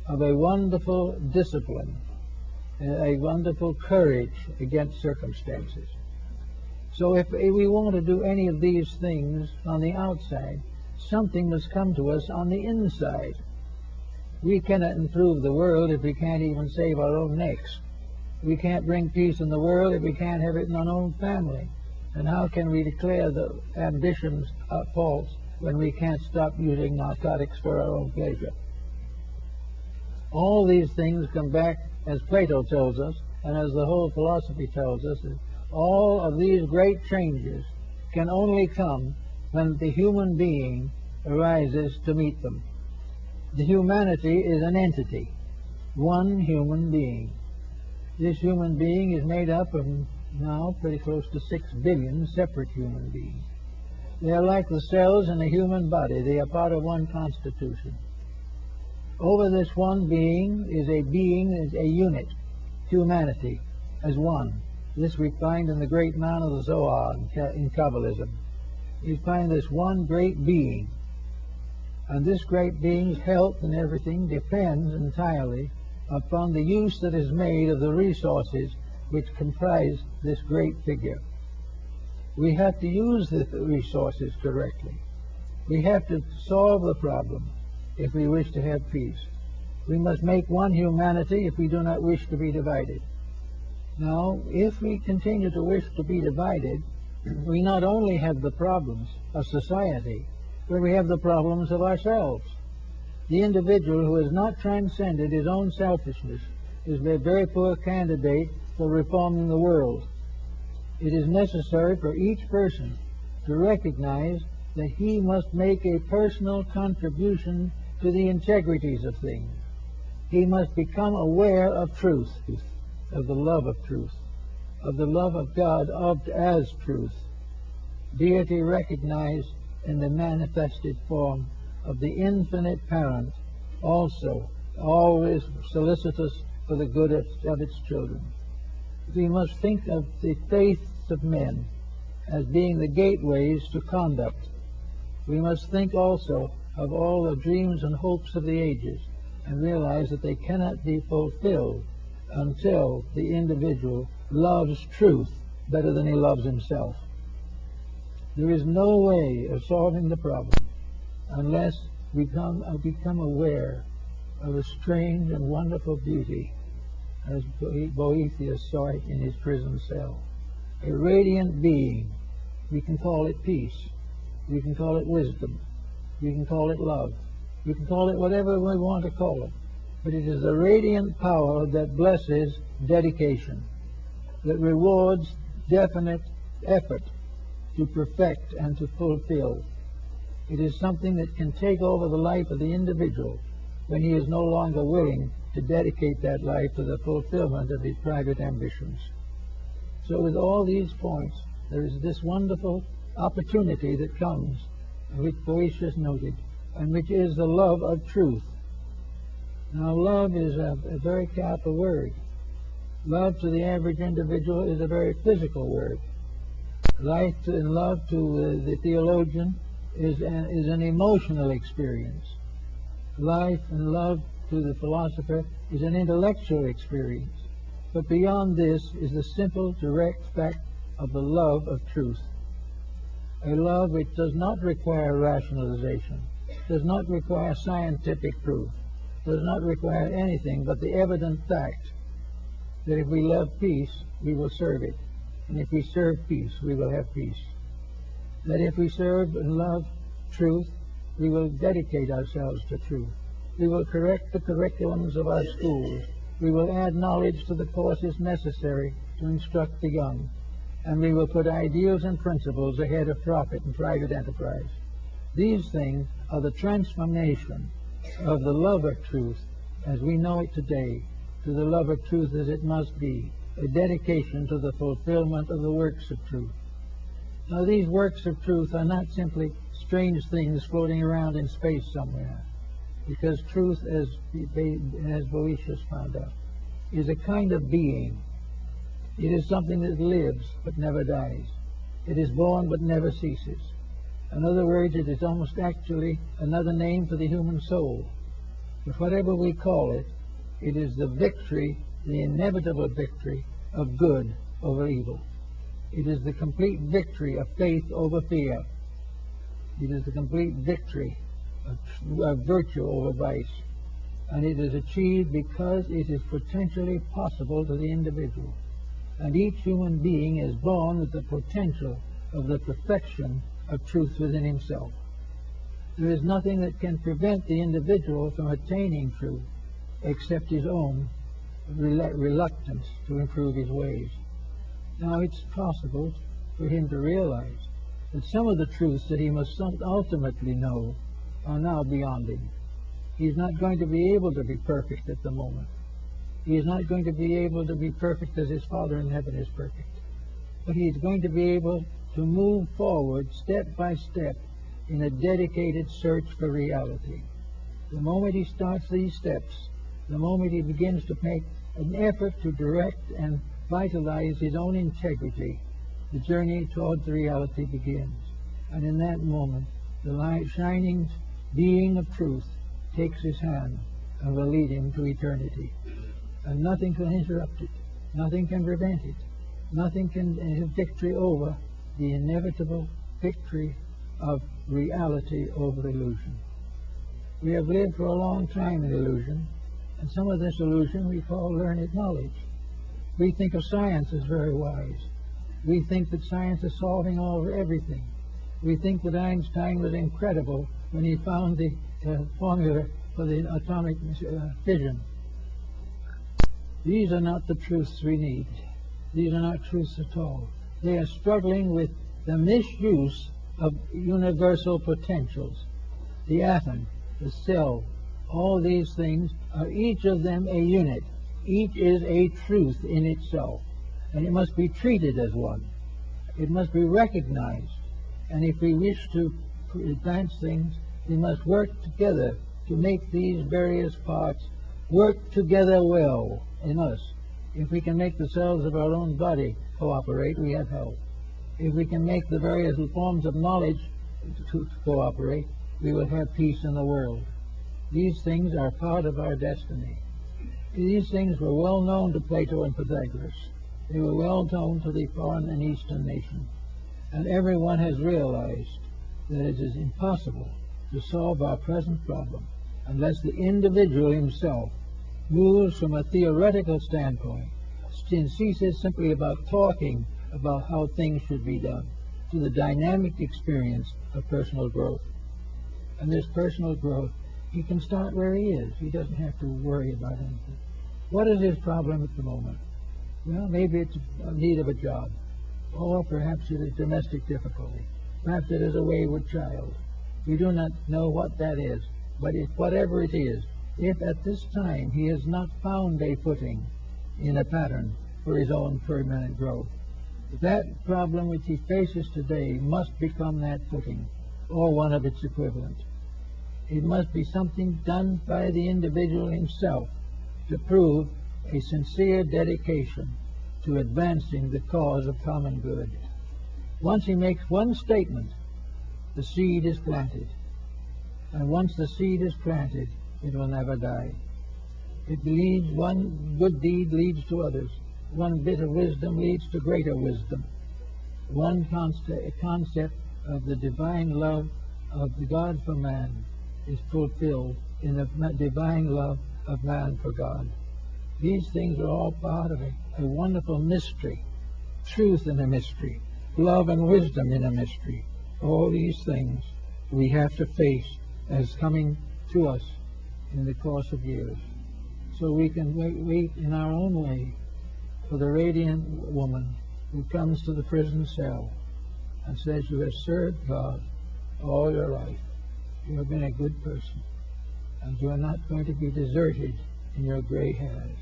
of a wonderful discipline, a wonderful courage against circumstances. So if we want to do any of these things on the outside, something must come to us on the inside. We cannot improve the world if we can't even save our own necks. We can't bring peace in the world if we can't have it in our own family. And how can we declare the ambitions are false when we can't stop using narcotics for our own pleasure? All these things come back, as Plato tells us, and as the whole philosophy tells us, that all of these great changes can only come when the human being arises to meet them. The humanity is an entity, one human being. This human being is made up of now pretty close to 6 billion separate human beings. They are like the cells in a human body. They are part of one constitution. Over this one being is a unit, humanity, as one. This we find in the great man of the Zohar in Kabbalism. You find this one great being. And this great being's health and everything depends entirely upon the use that is made of the resources which comprise this great figure. We have to use the resources correctly. We have to solve the problem if we wish to have peace. We must make one humanity if we do not wish to be divided. Now, if we continue to wish to be divided, we not only have the problems of society, but we have the problems of ourselves. The individual who has not transcended his own selfishness is a very poor candidate for reforming the world. It is necessary for each person to recognize that he must make a personal contribution to the integrities of things. He must become aware of truth, of the love of truth, of the love of God as truth, deity recognized in the manifested form of the infinite parent, also always solicitous for the good of its children. We must think of the faiths of men as being the gateways to conduct. We must think also of all the dreams and hopes of the ages and realize that they cannot be fulfilled until the individual loves truth better than he loves himself. There is no way of solving the problem unless we become aware of a strange and wonderful beauty, as Boethius saw it in his prison cell. A radiant being. We can call it peace. We can call it wisdom. We can call it love. We can call it whatever we want to call it. But it is a radiant power that blesses dedication, that rewards definite effort to perfect and to fulfill. It is something that can take over the life of the individual when he is no longer willing to dedicate that life to the fulfillment of his private ambitions. So with all these points, there is this wonderful opportunity that comes, which Boethius noted, and which is the love of truth. Now, love is a very capital word. Love to the average individual is a very physical word. Life and love to the theologian is an emotional experience. Life and love to the philosopher is an intellectual experience. But beyond this is the simple, direct fact of the love of truth. A love which does not require rationalization, does not require scientific proof, does not require anything but the evident fact that if we love peace, we will serve it. And if we serve peace, we will have peace. That if we serve and love truth, we will dedicate ourselves to truth. We will correct the curriculums of our schools. We will add knowledge to the courses necessary to instruct the young. And we will put ideals and principles ahead of profit and private enterprise. These things are the transformation of the love of truth as we know it today to the love of truth as it must be, a dedication to the fulfillment of the works of truth. Now, these works of truth are not simply strange things floating around in space somewhere, because truth, as Boetius found out, is a kind of being. It is something that lives but never dies. It is born but never ceases. In other words, it is almost actually another name for the human soul. But whatever we call it, it is the victory, the inevitable victory of good over evil. It is the complete victory of faith over fear. It is the complete victory of virtue over vice. And it is achieved because it is potentially possible to the individual. And each human being is born with the potential of the perfection of truth within himself. There is nothing that can prevent the individual from attaining truth except his own reluctance to improve his ways. Now, it's possible for him to realize that some of the truths that he must ultimately know are now beyond him. He's not going to be able to be perfect at the moment. He is not going to be able to be perfect as his Father in heaven is perfect. But he is going to be able to move forward step by step in a dedicated search for reality. The moment he starts these steps, the moment he begins to make an effort to direct and vitalize his own integrity, the journey towards the reality begins. And in that moment, the light shining being of truth takes his hand and will lead him to eternity. And nothing can interrupt it. Nothing can prevent it. Nothing can have victory over the inevitable victory of reality over illusion. We have lived for a long time in illusion, and some of this illusion we call learned knowledge. We think of science as very wise. We think that science is solving everything. We think that Einstein was incredible when he found the formula for the atomic fission. These are not the truths we need. These are not truths at all. They are struggling with the misuse of universal potentials. The atom, the cell, all these things are each of them a unit. Each is a truth in itself, and it must be treated as one. It must be recognized, and if we wish to advance things, we must work together to make these various parts work together well in us. If we can make the cells of our own body cooperate, we have help. If we can make the various forms of knowledge to cooperate, we will have peace in the world. These things are part of our destiny. These things were well known to Plato and Pythagoras. They were well known to the foreign and eastern nations. And everyone has realized that it is impossible to solve our present problem unless the individual himself moves from a theoretical standpoint and ceases simply about talking about how things should be done to the dynamic experience of personal growth. And this personal growth, he can start where he is. He doesn't have to worry about anything. What is his problem at the moment? Well, maybe it's a need of a job, or perhaps it is domestic difficulty. Perhaps it is a wayward child. We do not know what that is, but whatever it is, if at this time he has not found a footing in a pattern for his own permanent growth, that problem which he faces today must become that footing, or one of its equivalent. It must be something done by the individual himself to prove a sincere dedication to advancing the cause of common good. Once he makes one statement, the seed is planted. And once the seed is planted, it will never die. It leads, one good deed leads to others. One bit of wisdom leads to greater wisdom. One concept of the divine love of God for man is fulfilled in the divine love of man for God. These things are all part of a wonderful mystery, truth in a mystery, love and wisdom in a mystery. All these things we have to face as coming to us in the course of years. So we can wait in our own way for the radiant woman who comes to the prison cell and says, you have served God all your life. You have been a good person, and you are not going to be deserted in your gray hairs.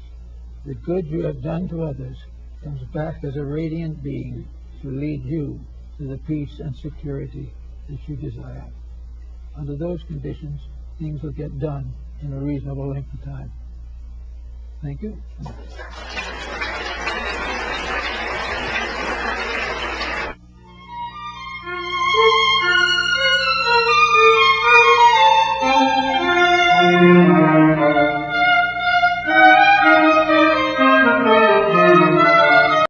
The good you have done to others comes back as a radiant being to lead you to the peace and security that you desire. Under those conditions, things will get done in a reasonable length of time. Thank you.